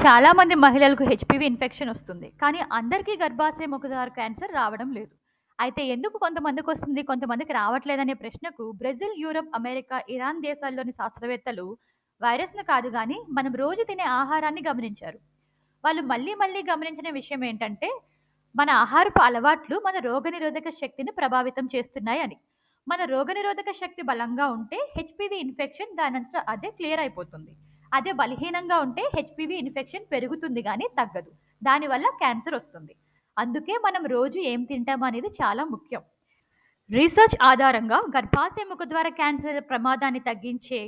చాలామంది మహిళలకు HPV infection వస్తుంది. కానీ అందరికీ గర్భాశయ ముఖద్వార క్యాన్సర్ రావడం లేదు. అయితే ఎందుకు కొంతమందికి వస్తుంది, కొంతమందికి రావట్లేదనే ప్రశ్నకు బ్రెజిల్, యూరప్, అమెరికా, ఇరాన్ దేశాల్లోని శాస్త్రవేత్తలు వైరస్‌ను కాదు గానీ, మనం రోజు తినే ఆహారాన్ని గమనించారు. వాళ్ళు మళ్ళీ మళ్ళీ గమనించిన విషయం ఏంటంటే, మన ఆహారపు అలవాట్లు మన రోగనిరోధక శక్తిని ప్రభావితం చేస్తున్నాయని. మన రోగనిరోధక శక్తి బలంగా ఉంటే హెచ్పివి ఇన్ఫెక్షన్ దానంతట అదే క్లియర్ అయిపోతుంది. అదే బలహీనంగా ఉంటే హెచ్పివి ఇన్ఫెక్షన్ పెరుగుతుంది గానీ తగ్గదు. దానివల్ల క్యాన్సర్ వస్తుంది. అందుకే మనం రోజు ఏం తింటాం అనేది చాలా ముఖ్యం. రీసెర్చ్ ఆధారంగా గర్భాశయ ముఖద్వార క్యాన్సర్ ప్రమాదాన్ని తగ్గించే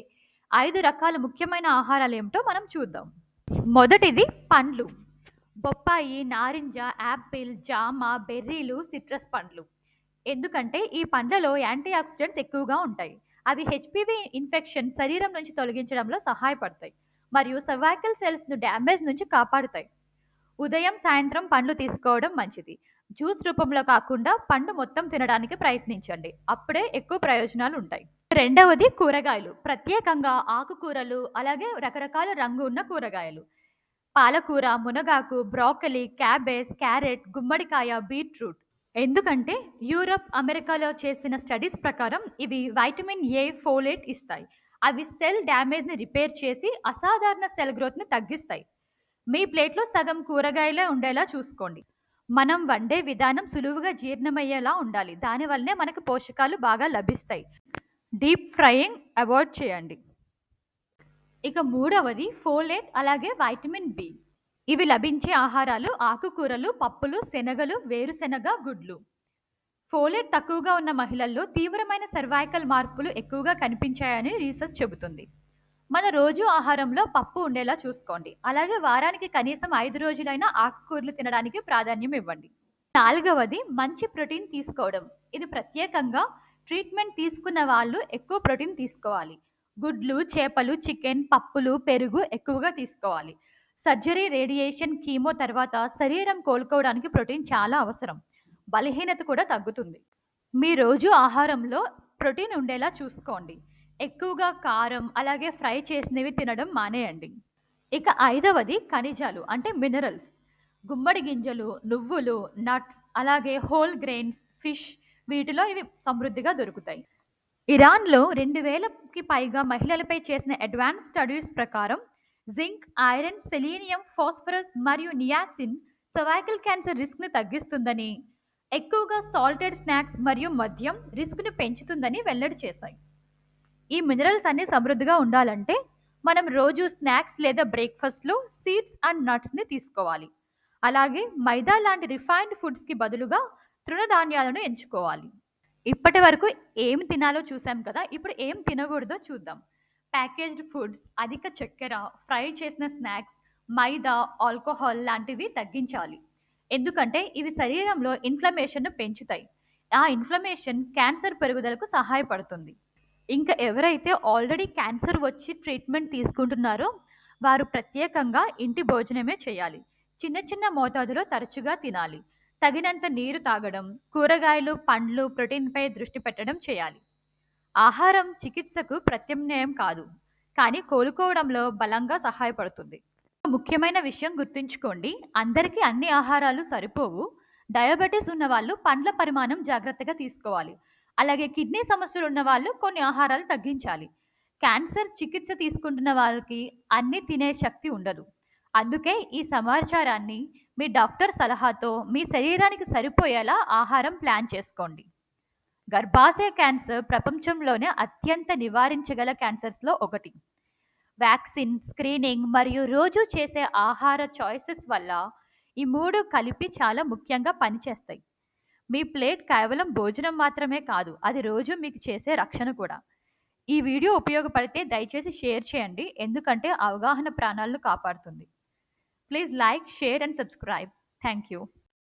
5 రకాల ముఖ్యమైన ఆహారాలేమిటో మనం చూద్దాం. మొదటిది పండ్లు. బొప్పాయి, నారింజ, యాపిల్, జామ, బెర్రీలు, సిట్రస్ పండ్లు. ఎందుకంటే ఈ పండ్లలో యాంటీ ఆక్సిడెంట్స్ ఎక్కువగా ఉంటాయి. అవి హెచ్పివి ఇన్ఫెక్షన్ శరీరం నుంచి తొలగించడంలో సహాయపడతాయి మరియు సర్వైకల్ సెల్స్ను డ్యామేజ్ నుంచి కాపాడుతాయి. ఉదయం, సాయంత్రం పండ్లు తీసుకోవడం మంచిది. జ్యూస్ రూపంలో కాకుండా పండు మొత్తం తినడానికి ప్రయత్నించండి. అప్పుడే ఎక్కువ ప్రయోజనాలు ఉంటాయి. రెండవది కూరగాయలు. ప్రత్యేకంగా ఆకుకూరలు, అలాగే రకరకాల రంగు ఉన్న కూరగాయలు. పాలకూర, మునగాకు, బ్రోకలీ, క్యాబేజ్, క్యారెట్, గుమ్మడికాయ, బీట్రూట్. ఎందుకంటే యూరప్, అమెరికాలో చేసిన స్టడీస్ ప్రకారం ఇవి వైటమిన్ ఏ, ఫోలేట్ ఇస్తాయి. అవి సెల్ డ్యామేజ్ని రిపేర్ చేసి అసాధారణ సెల్ గ్రోత్ని తగ్గిస్తాయి. మీ ప్లేట్లో సగం కూరగాయలే ఉండేలా చూసుకోండి. మనం వండే విధానం సులువుగా జీర్ణమయ్యేలా ఉండాలి. దానివల్లనే మనకు పోషకాలు బాగా లభిస్తాయి. డీప్ ఫ్రైయింగ్ అవాయిడ్ చేయండి. ఇక మూడవది ఫోలేట్, అలాగే వైటమిన్ బి. ఇవి లభించే ఆహారాలు ఆకుకూరలు, పప్పులు, శనగలు, వేరుశెనగ, గుడ్లు. ఫోలేట్ తక్కువగా ఉన్న మహిళల్లో తీవ్రమైన సర్వైకల్ మార్పులు ఎక్కువగా కనిపించాయని రీసెర్చ్ చెబుతుంది. మన రోజు ఆహారంలో పప్పు ఉండేలా చూసుకోండి. అలాగే వారానికి కనీసం 5 రోజులైనా ఆకుకూరలు తినడానికి ప్రాధాన్యం ఇవ్వండి. నాలుగవది మంచి ప్రోటీన్ తీసుకోవడం. ఇది ప్రత్యేకంగా ట్రీట్మెంట్ తీసుకున్న వాళ్ళు ఎక్కువ ప్రోటీన్ తీసుకోవాలి. గుడ్లు, చేపలు, చికెన్, పప్పులు, పెరుగు ఎక్కువగా తీసుకోవాలి. సర్జరీ, రేడియేషన్, కీమో తర్వాత శరీరం కోలుకోవడానికి ప్రోటీన్ చాలా అవసరం. బలహీనత కూడా తగ్గుతుంది. మీ రోజు ఆహారంలో ప్రోటీన్ ఉండేలా చూసుకోండి. ఎక్కువగా కారం, అలాగే ఫ్రై చేసినవి తినడం మానేయండి. ఇక ఐదవది ఖనిజాలు అంటే మినరల్స్. గుమ్మడి గింజలు, నువ్వులు, నట్స్, అలాగే హోల్ గ్రెయిన్స్, ఫిష్, వీటిలో ఇవి సమృద్ధిగా దొరుకుతాయి. ఇరాన్లో 2000కి పైగా మహిళలపై చేసిన అడ్వాన్స్ స్టడీస్ ప్రకారం జింక్, ఐరన్, సెలీనియం, ఫాస్ఫరస్ మరియు నియాసిన్ సర్వైకల్ క్యాన్సర్ రిస్క్ని తగ్గిస్తుందని, ఎక్కువగా సాల్టెడ్ స్నాక్స్ మరియు మద్యం రిస్క్ని పెంచుతుందని వెల్లడి చేశాయి. ఈ మినరల్స్ అన్ని సమృద్ధిగా ఉండాలంటే మనం రోజు స్నాక్స్ లేదా బ్రేక్ఫాస్ట్లో సీడ్స్ అండ్ నట్స్ని తీసుకోవాలి. అలాగే మైదా లాంటి రిఫైన్డ్ ఫుడ్స్కి బదులుగా తృణధాన్యాలను ఎంచుకోవాలి. ఇప్పటి వరకు ఏం తినాలో చూసాం కదా, ఇప్పుడు ఏం తినకూడదో చూద్దాం. ప్యాకేజ్డ్ ఫుడ్స్, అధిక చక్కెర, ఫ్రై చేసిన స్నాక్స్, మైదా, ఆల్కహాల్ లాంటివి తగ్గించాలి. ఎందుకంటే ఇవి శరీరంలో ఇన్ఫ్లమేషన్ను పెంచుతాయి. ఆ ఇన్ఫ్లమేషన్ క్యాన్సర్ పెరుగుదలకు సహాయపడుతుంది. ఇంకా ఎవరైతే ఆల్రెడీ క్యాన్సర్ వచ్చి ట్రీట్మెంట్ తీసుకుంటున్నారో వారు ప్రత్యేకంగా ఇంటి భోజనమే చేయాలి. చిన్న చిన్న మోతాదులో తరచుగా తినాలి. తగినంత నీరు తాగడం, కూరగాయలు, పండ్లు, ప్రోటీన్పై దృష్టి పెట్టడం చేయాలి. ఆహారం చికిత్సకు ప్రత్యామ్నాయం కాదు, కానీ కోలుకోవడంలో బలంగా సహాయపడుతుంది. ముఖ్యమైన విషయం గుర్తుంచుకోండి, అందరికీ అన్ని ఆహారాలు సరిపోవు. డయాబెటీస్ ఉన్న వాళ్ళు పండ్ల పరిమాణం జాగ్రత్తగా తీసుకోవాలి. అలాగే కిడ్నీ సమస్యలు ఉన్న వాళ్ళు కొన్ని ఆహారాలు తగ్గించాలి. క్యాన్సర్ చికిత్స తీసుకుంటున్న వారికి అన్ని తినే శక్తి ఉండదు. అందుకే ఈ సమాచారాన్ని మీ డాక్టర్ సలహాతో మీ శరీరానికి సరిపోయేలా ఆహారం ప్లాన్ చేసుకోండి. గర్భాశయ క్యాన్సర్ ప్రపంచంలోనే అత్యంత నివారించగల క్యాన్సర్స్లో ఒకటి. వ్యాక్సిన్, స్క్రీనింగ్ మరియు రోజు చేసే ఆహార చాయిసెస్ వల్ల ఈ 3 కలిపి చాలా ముఖ్యంగా పనిచేస్తాయి. మీ ప్లేట్ కేవలం భోజనం మాత్రమే కాదు, అది రోజు మీకు చేసే రక్షణ కూడా. ఈ వీడియో ఉపయోగపడితే దయచేసి షేర్ చేయండి, ఎందుకంటే అవగాహన ప్రాణాలను కాపాడుతుంది. Please like, share and subscribe. Thank you.